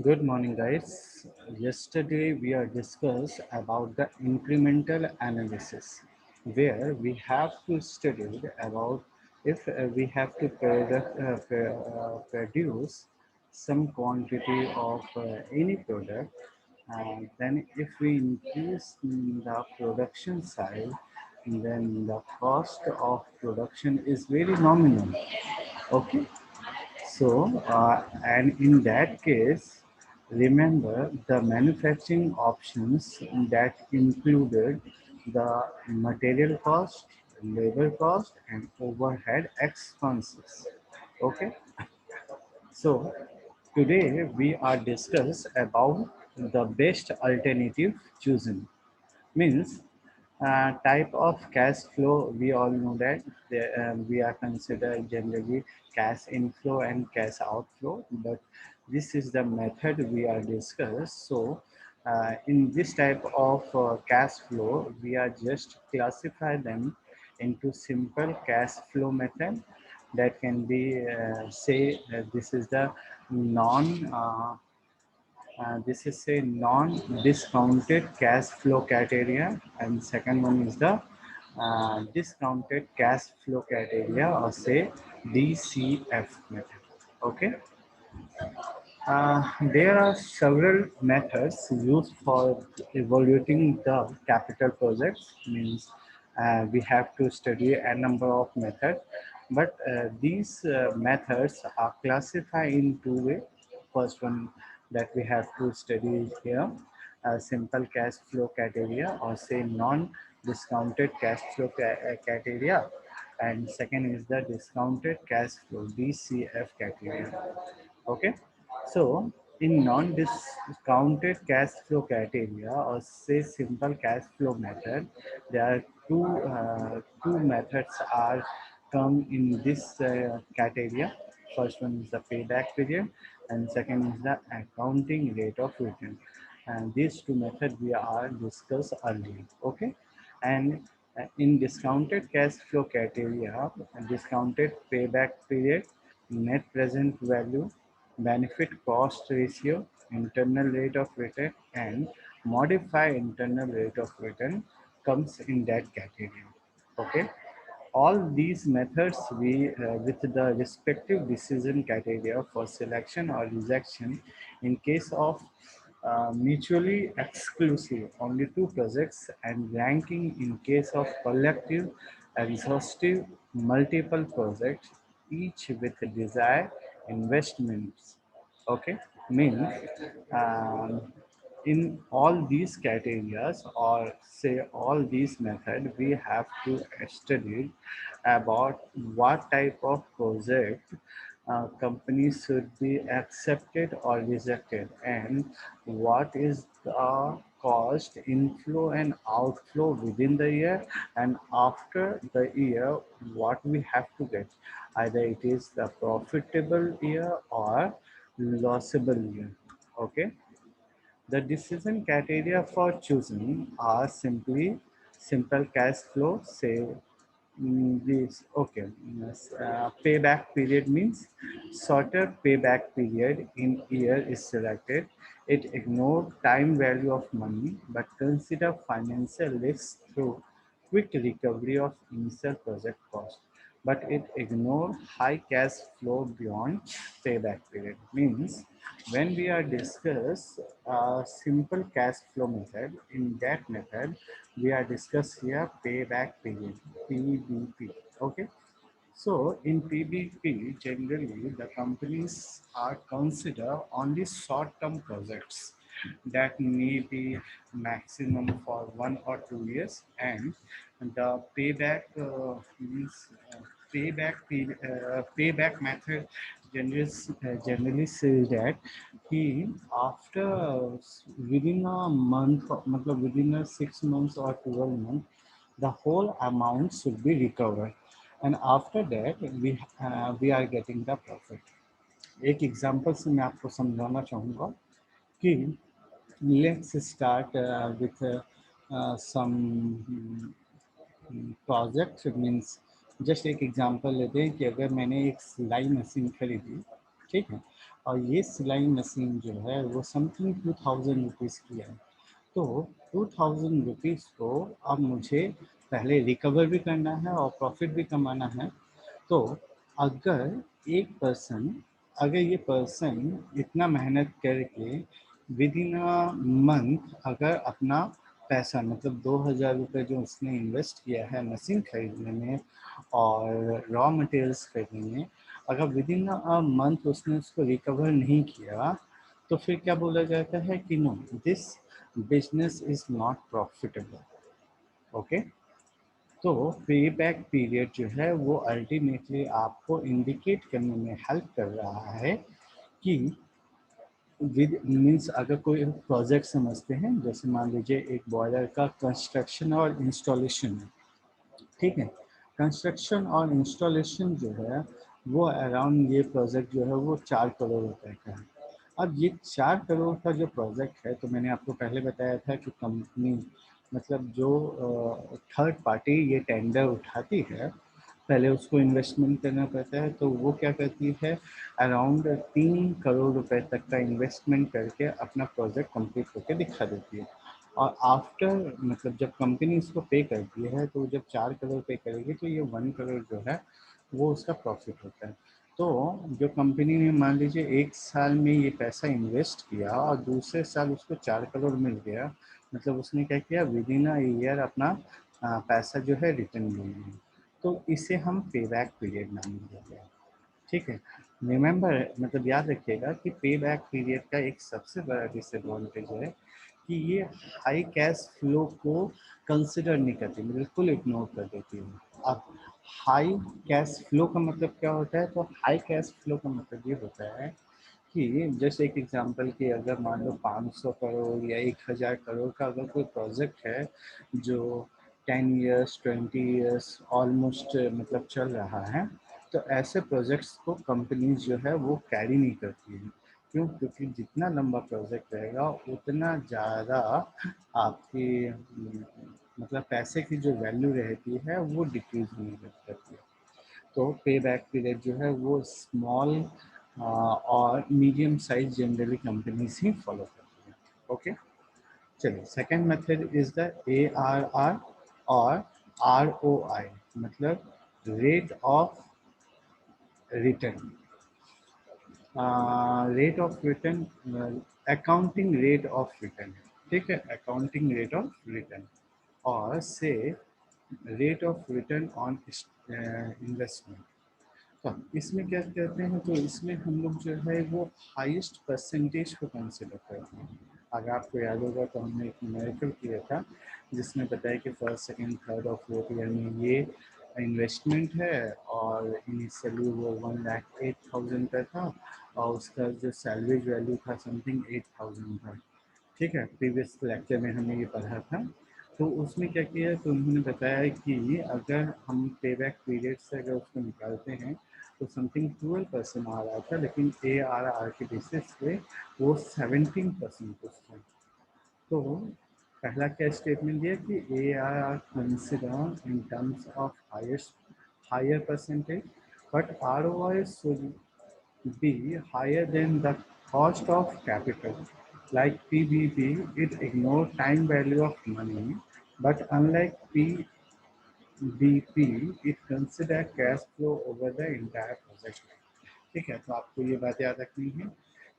Good morning, guys. Yesterday we are discussed about the incremental analysis, where we have to study about if we have to produce some quantity of any product, and then if we increase the production side, then the cost of production is very nominal. Okay, and in that case, remember the manufacturing options that included the material cost, labor cost, and overhead expenses. Okay, so today we are discuss about the best alternative chosen means type of cash flow. We all know that we are considered generally cash inflow and cash outflow, but this is the method we are discuss. So in this type of cash flow, we are just classify them into simple cash flow method that can be say this is the non this is a non-discounted cash flow criteria, and second one is the discounted cash flow criteria, or say DCF method. Okay. There are several methods used for evaluating the capital projects. Means we have to study a number of methods, but these methods are classified in two ways. First one that we have to study here, simple cash flow criteria, or say non-discounted cash flow criteria, and second is the discounted cash flow DCF criteria. Okay, so in non-discounted cash flow criteria, or say simple cash flow method, there are two methods are come in this criteria. First one is the payback period, and second is the accounting rate of return. And these two methods we are discussed earlier. Okay, and in discounted cash flow criteria, discounted payback period, net present value, benefit cost ratio, internal rate of return, and modify internal rate of return comes in that category. Okay, all these methods we with the respective decision criteria for selection or rejection in case of mutually exclusive only two projects, and ranking in case of collective exhaustive multiple projects, each with desired investments. Okay, means um, in all these categories, or say all these methods, we have to study about what type of project companies should be accepted or rejected, and what is the cost inflow and outflow within the year, and after the year what we have to get, either it is the profitable year or lossable year. Okay, the decision criteria for choosing are simply simple cash flow, say this. Okay, yes, payback period means shorter payback period in year is selected. It ignore time value of money but consider financial risks through quick recovery of initial project cost. But it ignore high cash flow beyond payback period. Means when we are discuss simple cash flow method, in that method we are discuss here payback period, PBP. Okay, so in PBP generally the companies are consider only short-term projects that may be maximum for 1 or 2 years, and the payback means payback method generally says that he after within a month, within a 6 months or 12 months, the whole amount should be recovered, and after that we are getting the profit. एक example से मैं आपको समझाना चाहूँगा कि let's start with some project. Means just एक example लेते हैं कि अगर मैंने एक सिलाई मशीन खरीदी, ठीक है। और ये सिलाई मशीन जो है वो समथिंग 2000 रुपीज़ की है। तो 2000 रुपीज़ को अब मुझे पहले रिकवर भी करना है और प्रॉफिट भी कमाना है। तो अगर एक पर्सन अगर ये पर्सन इतना मेहनत करके विद इन अ मंथ अगर अपना पैसा मतलब 2000 रुपये जो उसने इन्वेस्ट किया है मशीन खरीदने में और रॉ मटेरियल्स खरीदने में, अगर विद इन अ मंथ उसने उसको रिकवर नहीं किया तो फिर क्या बोला जाता है कि no, this business is not profitable. Okay. तो पे बैक पीरियड जो है वो अल्टीमेटली आपको इंडिकेट करने में हेल्प कर रहा है कि विद मीन्स अगर कोई प्रोजेक्ट समझते हैं, जैसे मान लीजिए एक बॉयलर का कंस्ट्रक्शन और इंस्टॉलेशन है, ठीक है। कंस्ट्रक्शन और इंस्टॉलेशन जो है वो अराउंड ये प्रोजेक्ट जो है वो 4 करोड़ रुपए का है। अब ये 4 करोड़ का जो प्रोजेक्ट है, तो मैंने आपको पहले बताया था कि कंपनी मतलब जो थर्ड पार्टी ये टेंडर उठाती है, पहले उसको इन्वेस्टमेंट करना पड़ता है, तो वो क्या करती है अराउंड 3 करोड़ रुपए तक का इन्वेस्टमेंट करके अपना प्रोजेक्ट कंप्लीट करके दिखा देती है। और आफ्टर मतलब जब कंपनी इसको पे करती है तो जब 4 करोड़ पे करेगी तो ये 1 करोड़ जो है वो उसका प्रॉफिट होता है। तो जो कंपनी ने मान लीजिए 1 साल में ये पैसा इन्वेस्ट किया और दूसरे साल उसको 4 करोड़ मिल गया, मतलब उसने क्या किया विद इन अ ईयर अपना पैसा जो है रिटर्न ले लिया। तो इसे हम पे बैक पीरियड नाम देते हैं। ठीक है। रिमेंबर मतलब याद रखिएगा कि पे बैक पीरियड का एक सबसे बड़ा डिसएडवांटेज है कि ये हाई कैश फ्लो को कंसिडर नहीं करती, बिल्कुल इग्नोर कर देती है। अब हाई कैश फ्लो का मतलब क्या होता है, तो हाई कैश फ्लो का मतलब ये होता है कि जैसे एक एग्जांपल कि अगर मान लो 500 करोड़ या 1000 करोड़ का अगर कोई प्रोजेक्ट है जो 10 इयर्स 20 इयर्स ऑलमोस्ट मतलब चल रहा है, तो ऐसे प्रोजेक्ट्स को कंपनीज जो है वो कैरी नहीं करती है। क्यों? क्योंकि जितना लंबा प्रोजेक्ट रहेगा उतना ज़्यादा आपकी मतलब पैसे की जो वैल्यू रहती है वो डिक्रीज नहीं करती है। तो पे बैक पीरियड जो है वो स्मॉल और मीडियम साइज जनरली कंपनीज ही फॉलो करती है। ओके। चलिए, second method is the ARR और ROI, मतलब rate of return. Rate of return accounting rate of return, ठीक है, अकाउंटिंग रेट ऑफ रिटर्न। और से rate of return on investment. तो इसमें क्या कहते हैं, तो इसमें हम लोग जो है वो हाईएस्ट परसेंटेज को कंसिडर करते हैं। अगर आपको याद होगा तो हमने एक न्यूमेरिकल किया था जिसमें बताया कि फर्स्ट सेकंड थर्ड और फोर्थ ईयर में ये इन्वेस्टमेंट है और इनिशियली वो 1,08,000 का था और उसका जो सैलरीज वैल्यू था समथिंग 8,000 था। ठीक है, प्रीवियस लेक्चर में हमने ये पढ़ा था। तो उसमें क्या किया, तो उन्होंने बताया कि अगर हम पे बैक पीरियड से अगर उसको निकालते हैं तो समथिंग 12% आ रहा था, लेकिन ARR के बेसिस पे वो 17% कुछ था। तो पहला क्या स्टेटमेंट दिया कि ARR consider in terms of higher percentage, but ROI should be higher than the cost of capital. Like PBB, it ignores time value of money, but unlike PBP, it consider cash flow over the entire project. ठीक है, तो आपको ये बात याद रखनी है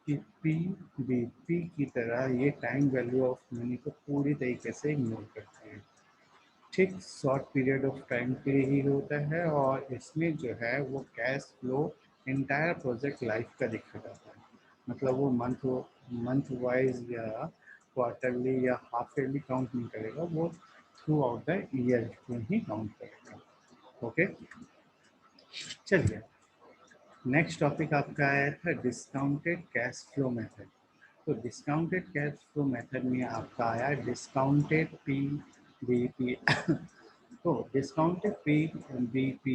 कि PBP की तरह ये टाइम वैल्यू ऑफ मनी को पूरी तरीके से इग्नोर करते हैं। ठीक शॉर्ट पीरियड ऑफ टाइम के लिए ही होता है और इसमें जो है वो cash flow entire project life का दिखा जाता है। मतलब वो मंथ वाइज या क्वार्टरली या हाफ ईयरली काउंट नहीं करेगा, वो थ्रू आउट द ईयर में ही काउंट करेगा। ओके। चलिए, नेक्स्ट टॉपिक आपका आया था डिस्काउंटेड कैश फ्लो मेथड। तो डिस्काउंटेड कैश फ्लो मेथड में आपका आया डिस्काउंटेड PBP। तो डिस्काउंटेड PBP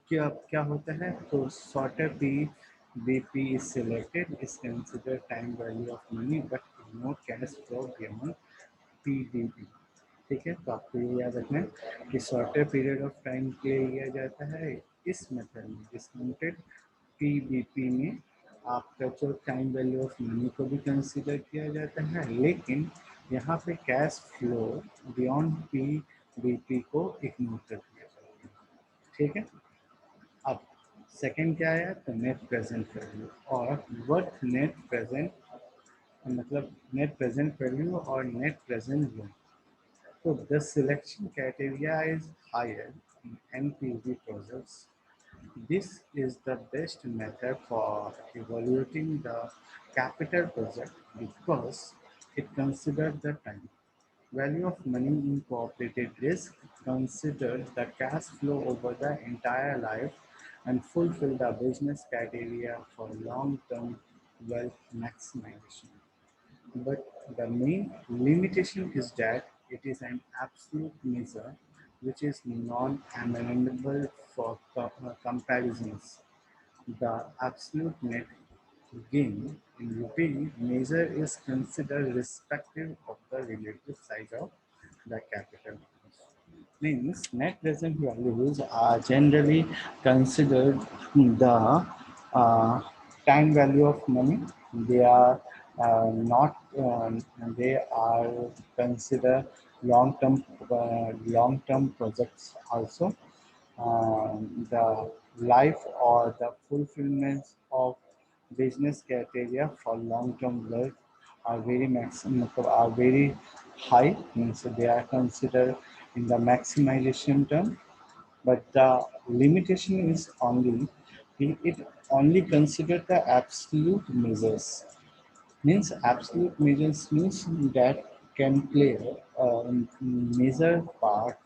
क्या क्या होता है, तो shorter PBP is selected, is consider time value of money but no cash flow beyond PBP। ठीक है, तो आपको ये याद रखना है कि शॉर्टर पीरियड ऑफ टाइम के लिए लिया जाता है इस मेथड में डिस्काउंटेड NPVP में आपका जो टाइम वैल्यू ऑफ मनी को भी कंसिडर किया जाता है, लेकिन यहाँ पे कैश फ्लो बियॉन्ड PVP को इग्नोर कर दिया जाता है। ठीक है। अब सेकंड क्या आया, तो नेट प्रेजेंट वैल्यू और वर्थ नेट प्रेजेंट, मतलब नेट प्रेजेंट वैल्यू और net present value. So the selection criteria is higher in NPV projects. This is the best method for evaluating the capital project because it considers the time, value of money in cooperated risk, consider the cash flow over the entire life, and fulfill the business criteria for long-term wealth maximization. But the main limitation is that it is an absolute measure which is non-amendable for comparisons. The absolute net gain in UP measure is considered respective of the relative size of the capital. Means net present values are generally considered the time value of money. They are not. They are considered long-term projects also. The life or the fulfillment of business criteria for long-term wealth are very are very high, means they are considered in the maximization term, but the limitation is only it only consider the absolute measures. Means absolute measures means that can play a major part,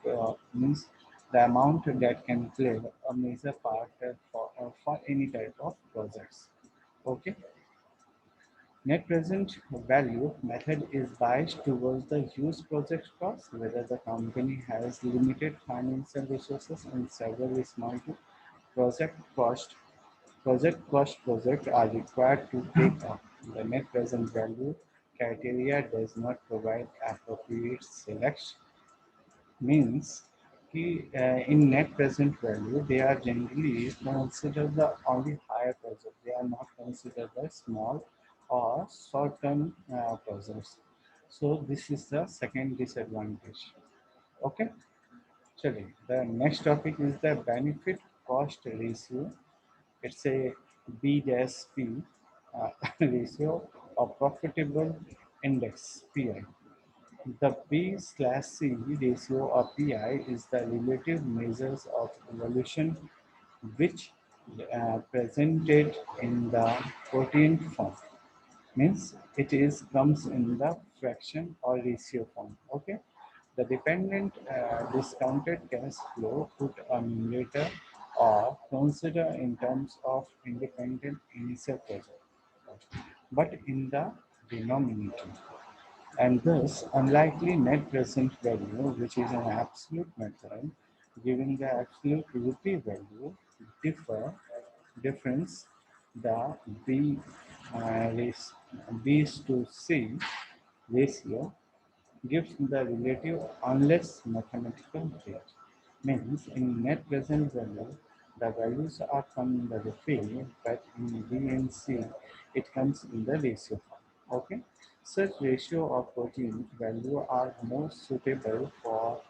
means the amount that can play a major part for any type of projects. Okay. Net present value method is biased towards the huge project cost, whether the company has limited financial resources and several small to project cost. Projects are required to take up. The net present value criteria does not provide appropriate selection. Means in net present value, they are generally considered the only higher project. They are not considered the small or short-term projects. So this is the second disadvantage. Okay. Chलिए, the next topic is the benefit cost ratio. It's a B-P ratio of profitable index PI. The P/C ratio or PI is the relative measures of evolution which presented in the protein form. Means it is comes in the fraction or ratio form. Okay. The dependent discounted cash flow put a numerator or consider in terms of independent initial project, but in the denominator. And thus, unlikely net present value, which is an absolute method, giving the absolute rupee value, difference, the B, B to C ratio gives the relative unless mathematical rate. Means in net present value, the values are from the rupee, but in B and C, it comes in the ratio form. Okay. Such ratio of protein value are more suitable for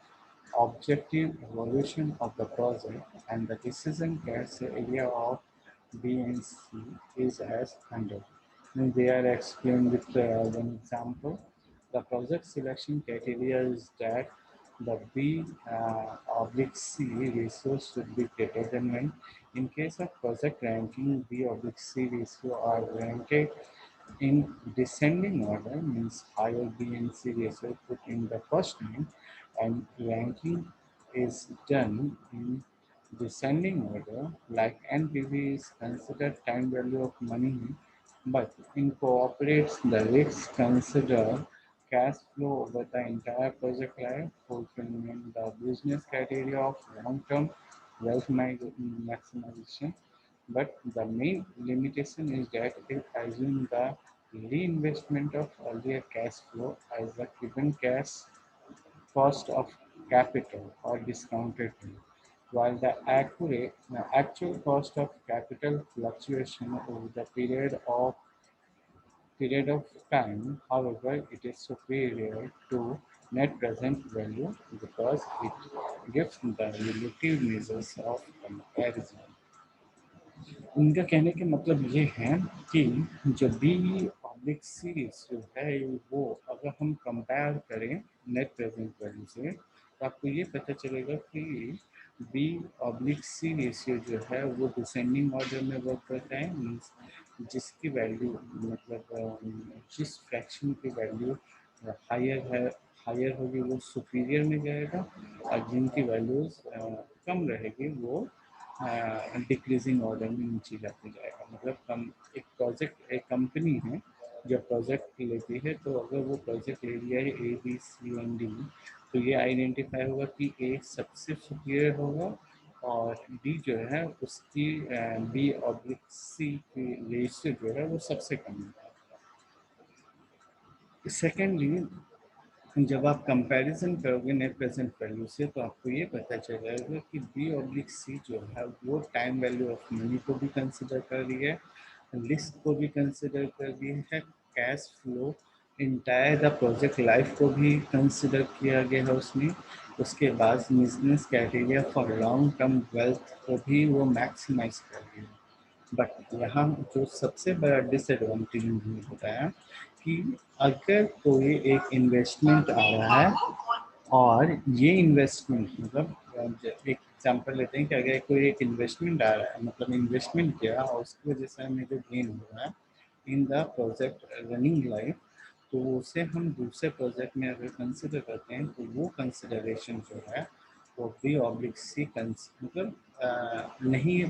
objective evaluation of the project, and the decision gets area of B and C is as under. And they are explained with one example. The project selection criteria is that the B oblique C ratio should be greater than 1. In case of project ranking, B oblique C ratio are ranked in descending order, means higher B and C ratio put in the first name, and ranking is done in descending order, like NPV is considered time value of money, but incorporates the risks consider cash flow over the entire project life, fulfilling the business criteria of long-term wealth maximization. But the main limitation is that it assumes the reinvestment of earlier cash flow as the given cash cost of capital or discounted value. while the actual cost of capital fluctuation over the period of time, however, it is superior to net present value because it gives the relative measures of comparison. उनका कहने के मतलब ये है कि जो B oblique series जो है वो अगर हम कंपेयर करें नेट प्रेजेंट वैल्यू से तो आपको ये पता चलेगा कि बी ऑब्लिक सीरीज जो है वो डिसेंडिंग ऑर्डर में वर्क करता है मीन्स जिसकी वैल्यू मतलब जिस फ्रैक्शन की वैल्यू हायर है हायर होगी वो सुपीरियर में जाएगा और जिनकी वैल्यूज कम रहेगी वो डिक्रीजिंग ऑर्डर में नीचे जाते जाएगा मतलब कम एक कंपनी है जब प्रोजेक्ट लेती है तो अगर वो प्रोजेक्ट ले लिया है A B C and D तो ये आइडेंटिफाई होगा कि ए सबसे सुपीरियर होगा और डी जो है उसकी बी ऑब्लिक सी की रेशियो जो है वो सबसे कम है। सेकेंडली जब आप कंपैरिजन करोगे नेट प्रेजेंट वैल्यू से तो आपको ये पता चल जाएगा कि बी ऑब्लिक सी जो है वो टाइम वैल्यू ऑफ मनी को भी कंसिडर कर रही है, लिस्ट को भी कंसिडर कर रही है, cash flow entire the project life को भी कंसिडर किया गया है उसमें। उसके बाद business criteria for long term wealth को भी वो मैक्सिमाइज कर रही है। बट यहाँ जो सबसे बड़ा डिसएडवांटेज मुझे बताया कि अगर कोई एक इन्वेस्टमेंट आ रहा है और ये इन्वेस्टमेंट मतलब एक एग्जांपल लेते हैं कि अगर कोई एक इन्वेस्टमेंट आ रहा है मतलब इन्वेस्टमेंट किया और उसकी वजह से हमें जो गेन हो रहा है in the project running life तो उसे हम दूसरे प्रोजेक्ट में अगर कंसिडर करते हैं तो वो कंसिडरेशन जो है वो बी ऑब्लिक सी मतलब नहीं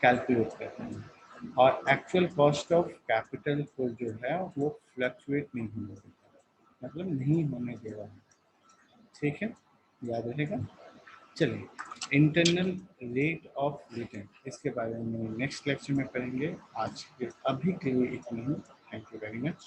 कैलकुलेट करते हैं और एक्चुअल कॉस्ट ऑफ कैपिटल को जो है वो फ्लक्चुएट नहीं होने देगा मतलब नहीं होने देगा। ठीक है, याद रहेगा। चलिए इंटरनल रेट ऑफ रिटर्न इसके बारे में नेक्स्ट लेक्चर में करेंगे। आज के अभी के लिए इतना ही। Thank you very much.